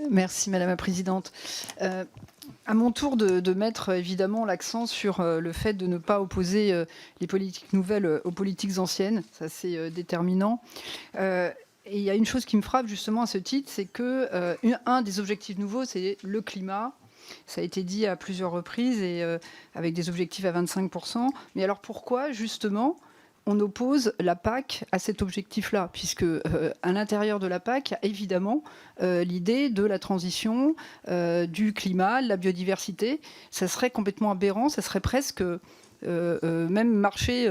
Merci Madame la Présidente. À mon tour de mettre évidemment l'accent sur le fait de ne pas opposer les politiques nouvelles aux politiques anciennes. Ça, c'est déterminant. Et il y a une chose qui me frappe justement à ce titre, c'est que un des objectifs nouveaux, c'est le climat. Ça a été dit à plusieurs reprises et avec des objectifs à 25%. Mais alors pourquoi justement on oppose la PAC à cet objectif-là, puisque à l'intérieur de la PAC, il y a évidemment l'idée de la transition, du climat, de la biodiversité. Ça serait complètement aberrant, ça serait presque même marcher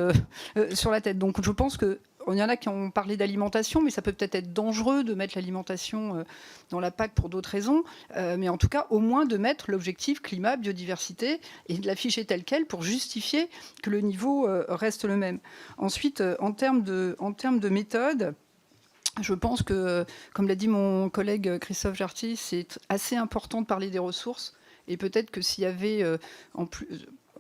sur la tête. Donc je pense que il y en a qui ont parlé d'alimentation, mais ça peut peut-être être dangereux de mettre l'alimentation dans la PAC pour d'autres raisons. Mais en tout cas, au moins de mettre l'objectif climat, biodiversité et de l'afficher tel quel pour justifier que le niveau reste le même. Ensuite, en termes de méthode, je pense que, comme l'a dit mon collègue Christophe Jarty, c'est assez important de parler des ressources. Et peut-être que s'il y avait en plus...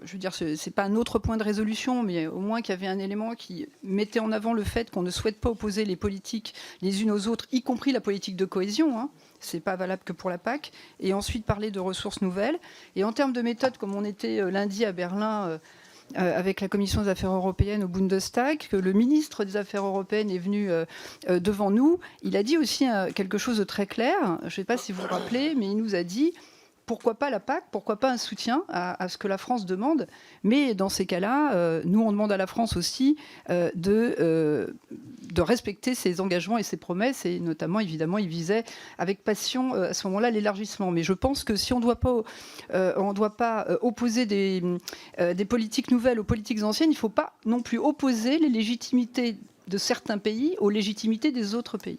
Je veux dire, c'est pas un autre point de résolution, mais au moins qu'il y avait un élément qui mettait en avant le fait qu'on ne souhaite pas opposer les politiques les unes aux autres, y compris la politique de cohésion. Hein. C'est pas valable que pour la PAC. Et ensuite parler de ressources nouvelles. Et en termes de méthode, comme on était lundi à Berlin avec la Commission des Affaires européennes au Bundestag, que le ministre des Affaires européennes est venu devant nous, il a dit aussi quelque chose de très clair. Je ne sais pas si vous vous rappelez, mais il nous a dit... Pourquoi pas la PAC? Pourquoi pas un soutien à ce que la France demande? Mais dans ces cas-là, nous, on demande à la France aussi de respecter ses engagements et ses promesses. Et notamment, évidemment, il visait avec passion à ce moment-là l'élargissement. Mais je pense que si on ne doit pas opposer des politiques nouvelles aux politiques anciennes, il ne faut pas non plus opposer les légitimités de certains pays aux légitimités des autres pays.